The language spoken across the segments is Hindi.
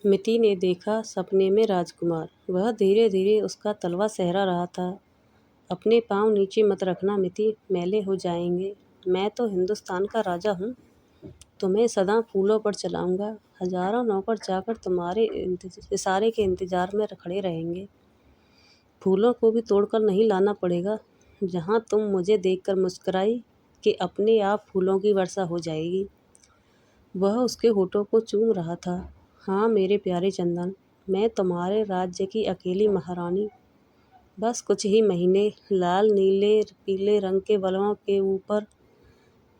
मिति ने देखा सपने में राजकुमार। वह धीरे धीरे उसका तलवा सहरा रहा था। अपने पाँव नीचे मत रखना मिति, मैले हो जाएंगे। मैं तो हिंदुस्तान का राजा हूँ। तुम्हें सदा फूलों पर चलाऊंगा। हजारों नौकर चाकर तुम्हारे इशारे के इंतजार में खड़े रहेंगे। फूलों को भी तोड़कर नहीं लाना पड़ेगा। जहाँ तुम मुझे देखकर मुस्कुराई कि अपने आप फूलों की वर्षा हो जाएगी। वह उसके होठों को चूम रहा था। हाँ मेरे प्यारे चंदन, मैं तुम्हारे राज्य की अकेली महारानी। बस कुछ ही महीने, लाल नीले पीले रंग के बलुओं के ऊपर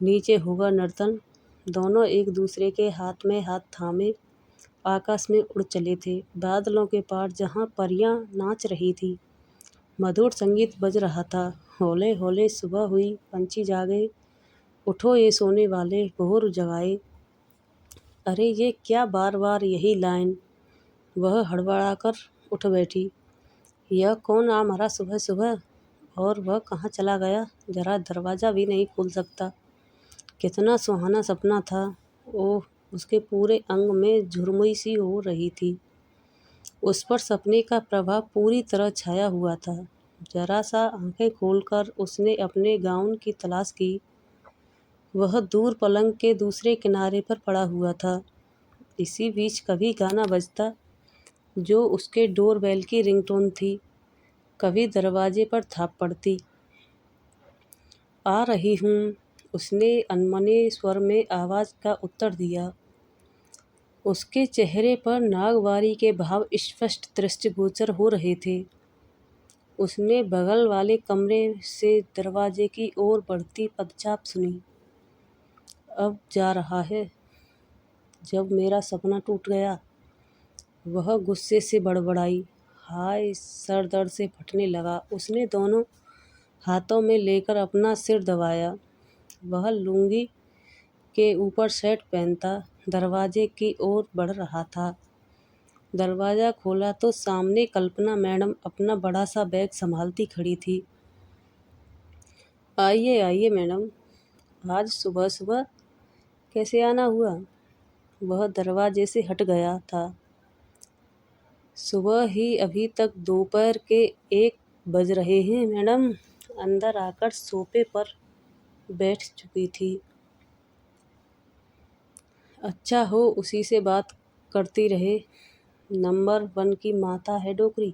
नीचे होगा नर्तन। दोनों एक दूसरे के हाथ में हाथ थामे आकाश में उड़ चले थे। बादलों के पार जहाँ परियां नाच रही थी, मधुर संगीत बज रहा था। हौले हौले सुबह हुई, पंछी जागे, उठो ये सोने वाले, भोर जगाए। अरे ये क्या बार बार यही लाइन। वह हड़बड़ाकर उठ बैठी। यह कौन आ मरा सुबह सुबह, और वह कहाँ चला गया, जरा दरवाज़ा भी नहीं खोल सकता। कितना सुहाना सपना था। ओह, उसके पूरे अंग में झुरमुई सी हो रही थी। उस पर सपने का प्रभाव पूरी तरह छाया हुआ था। जरा सा आंखें खोलकर उसने अपने गाउन की तलाश की। वह दूर पलंग के दूसरे किनारे पर पड़ा हुआ था। इसी बीच कभी गाना बजता जो उसके डोरबेल की रिंगटोन थी, कभी दरवाजे पर थाप पड़ती। आ रही हूँ, उसने अनमने स्वर में आवाज़ का उत्तर दिया। उसके चेहरे पर नागवारी के भाव स्पष्ट दृष्टिगोचर हो रहे थे। उसने बगल वाले कमरे से दरवाजे की ओर बढ़ती पदचाप सुनी। अब जा रहा है, जब मेरा सपना टूट गया। वह गुस्से से बड़बड़ाई। हाय, सर दर्द से फटने लगा। उसने दोनों हाथों में लेकर अपना सिर दबाया। वह लुंगी के ऊपर शर्ट पहनता दरवाजे की ओर बढ़ रहा था। दरवाज़ा खोला तो सामने कल्पना मैडम अपना बड़ा सा बैग संभालती खड़ी थी। आइए आइए मैडम, आज सुबह सुबह कैसे आना हुआ। वह दरवाजे से हट गया था। सुबह ही, अभी तक दोपहर के 1 बज रहे हैं मैडम। अंदर आकर सोफे पर बैठ चुकी थी। अच्छा हो उसी से बात करती रहे। नंबर 1 की माता है डोकरी।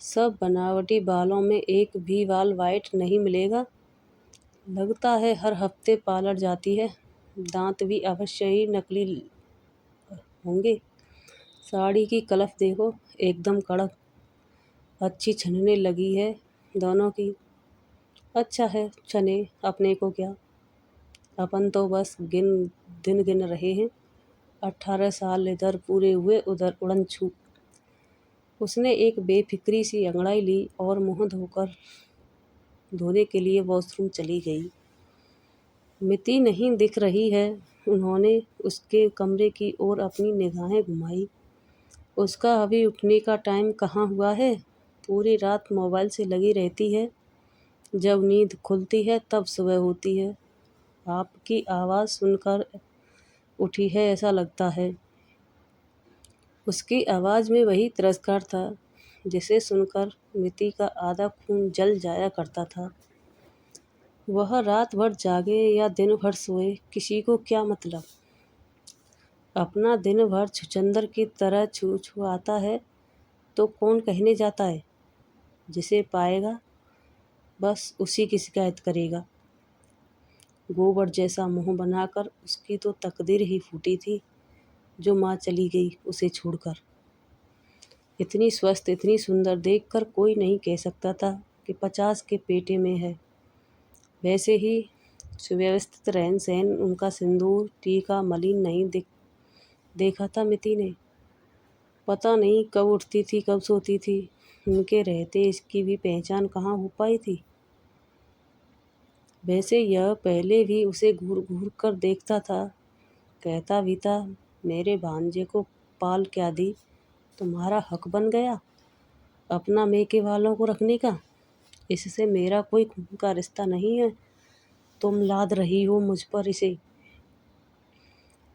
सब बनावटी बालों में एक भी बाल वाइट नहीं मिलेगा। लगता है हर हफ्ते पार्लर जाती है। दांत भी अवश्य ही नकली होंगे। साड़ी की कलफ देखो, एकदम कड़क, अच्छी छनने लगी है दोनों की। अच्छा है, छने, अपने को क्या। अपन तो बस दिन गिन रहे हैं। 18 साल इधर पूरे हुए, उधर उड़न छू। उसने एक बेफिक्री सी अंगड़ाई ली और मुंह धोने के लिए वॉशरूम चली गई। मिति नहीं दिख रही है। उन्होंने उसके कमरे की ओर अपनी निगाहें घुमाई। उसका अभी उठने का टाइम कहाँ हुआ है। पूरी रात मोबाइल से लगी रहती है। जब नींद खुलती है तब सुबह होती है। आपकी आवाज़ सुनकर उठी है ऐसा लगता है। उसकी आवाज़ में वही तिरस्कार था जिसे सुनकर मिति का आधा खून जल जाया करता था। वह रात भर जागे या दिन भर सोए, किसी को क्या मतलब। अपना दिन भर छुछंदर की तरह छुआता है तो कौन कहने जाता है। जिसे पाएगा बस उसी की शिकायत करेगा। गोबर जैसा मुंह बनाकर उसकी तो तकदीर ही फूटी थी, जो माँ चली गई उसे छोड़कर। इतनी स्वस्थ, इतनी सुंदर देखकर कोई नहीं कह सकता था कि 50 के पेटे में है। वैसे ही सुव्यवस्थित रहन सहन, उनका सिंदूर टीका मलिन नहीं देखा था मिति ने। पता नहीं कब उठती थी कब सोती थी। उनके रहते इसकी भी पहचान कहाँ हो पाई थी। वैसे यह पहले भी उसे घूर घूर कर देखता था। कहता भी था, मेरे भांजे को पाल क्या दी, तुम्हारा हक बन गया अपना मेके वालों को रखने का। इससे मेरा कोई खून का रिश्ता नहीं है, तुम लाद रही हो मुझ पर इसे।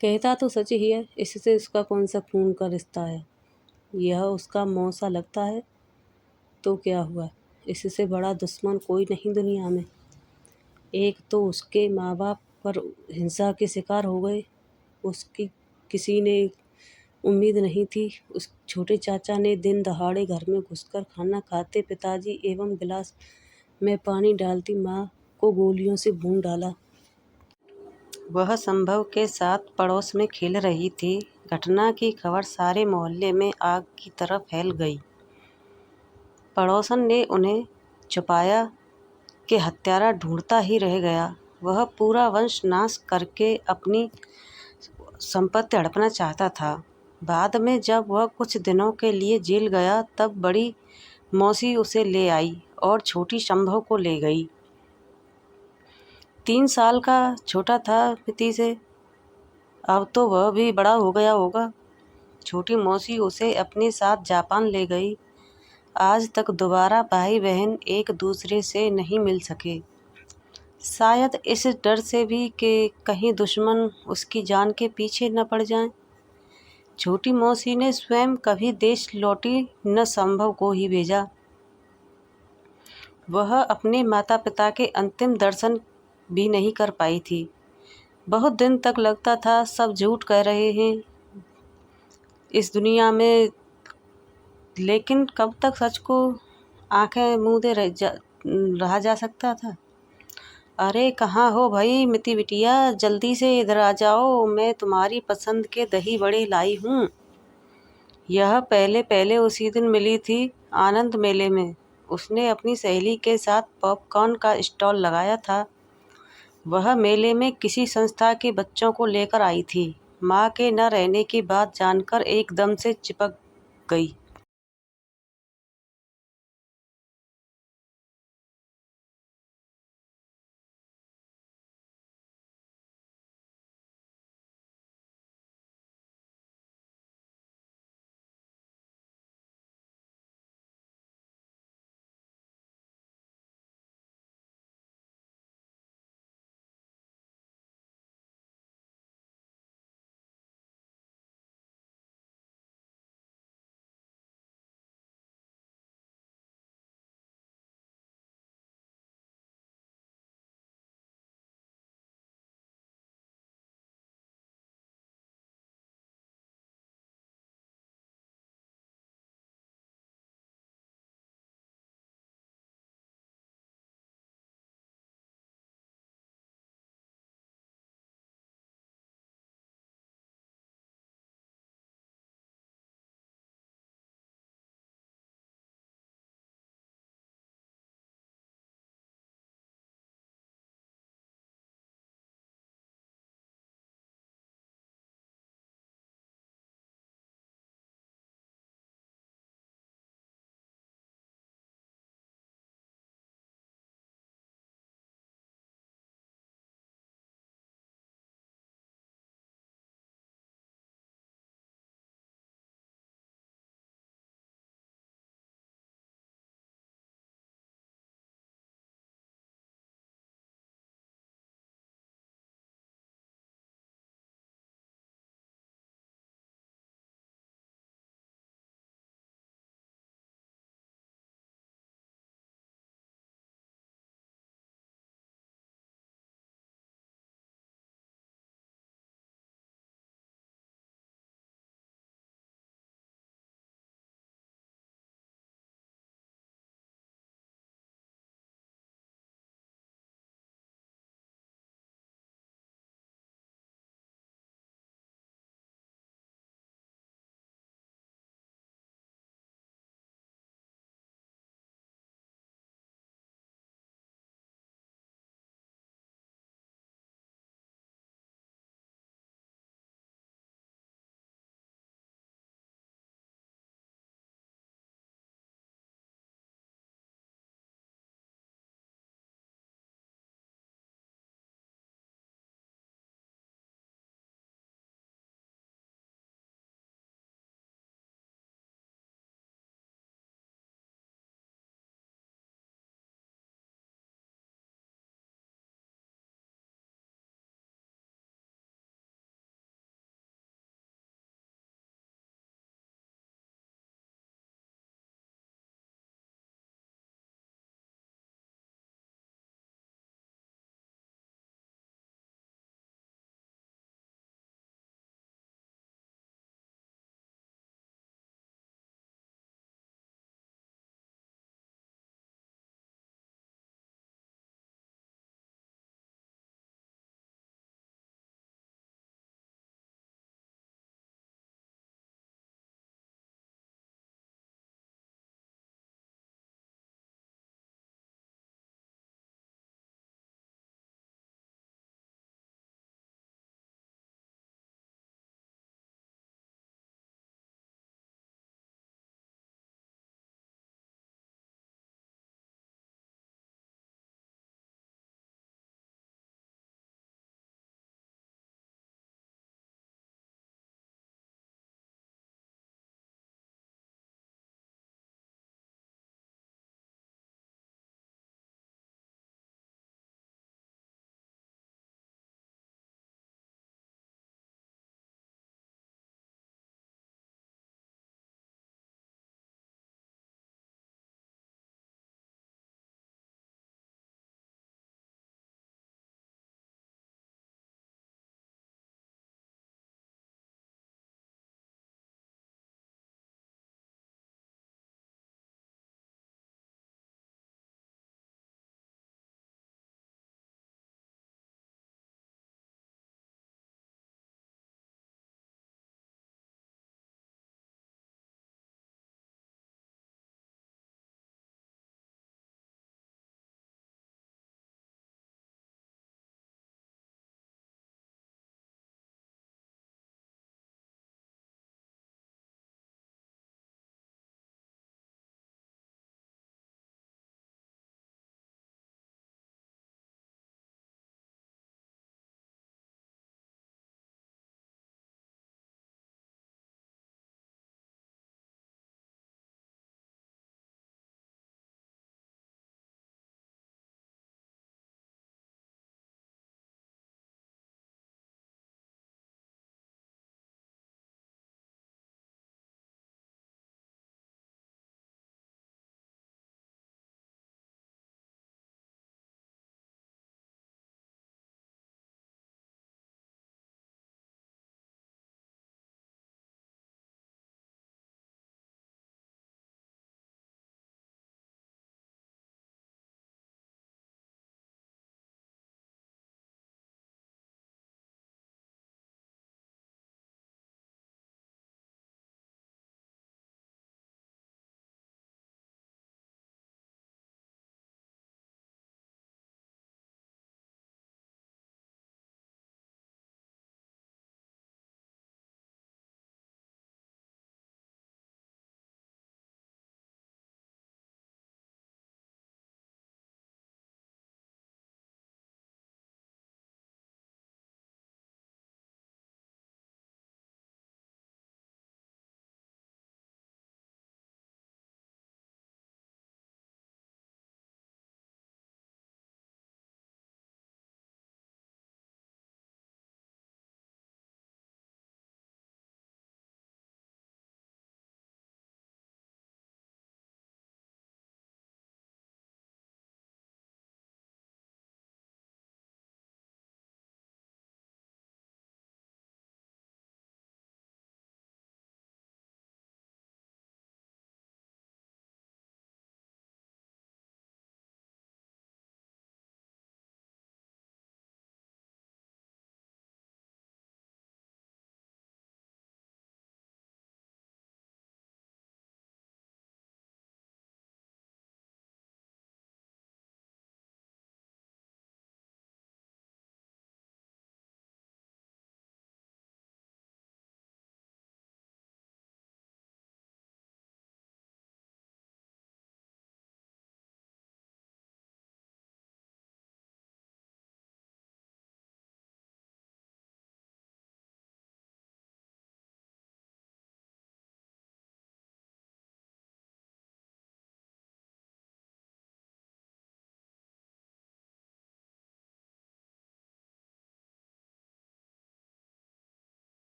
कहता तो सच ही है, इससे उसका कौन सा खून का रिश्ता है। यह उसका मौसा लगता है तो क्या हुआ, इससे बड़ा दुश्मन कोई नहीं दुनिया में। एक तो उसके माँ बाप पर हिंसा के शिकार हो गए, उसकी किसी ने उम्मीद नहीं थी। उस छोटे चाचा ने दिन दहाड़े घर में घुसकर खाना खाते पिताजी एवं गिलास में पानी डालती माँ को गोलियों से भून डाला। वह संभव के साथ पड़ोस में खेल रही थी। घटना की खबर सारे मोहल्ले में आग की तरह फैल गई। पड़ोसन ने उन्हें छुपाया कि हत्यारा ढूंढता ही रह गया। वह पूरा वंश नाश करके अपनी संपत्ति हड़पना चाहता था। बाद में जब वह कुछ दिनों के लिए जेल गया तब बड़ी मौसी उसे ले आई और छोटी संभव को ले गई। 3 साल का छोटा था मिति से, अब तो वह भी बड़ा हो गया होगा। छोटी मौसी उसे अपने साथ जापान ले गई। आज तक दोबारा भाई बहन एक दूसरे से नहीं मिल सके, शायद इस डर से भी कि कहीं दुश्मन उसकी जान के पीछे न पड़ जाएं। छोटी मौसी ने स्वयं कभी देश लौटी न संभव को ही भेजा। वह अपने माता पिता के अंतिम दर्शन भी नहीं कर पाई थी। बहुत दिन तक लगता था सब झूठ कह रहे हैं इस दुनिया में, लेकिन कब तक सच को आंखें मूंदे रहा जा सकता था। अरे कहाँ हो भाई मिति बिटिया, जल्दी से इधर आ जाओ, मैं तुम्हारी पसंद के दही बड़े लाई हूँ। यह पहले पहले उसी दिन मिली थी आनंद मेले में। उसने अपनी सहेली के साथ पॉपकॉर्न का स्टॉल लगाया था। वह मेले में किसी संस्था के बच्चों को लेकर आई थी। माँ के न रहने की बात जानकर एकदम से चिपक गई।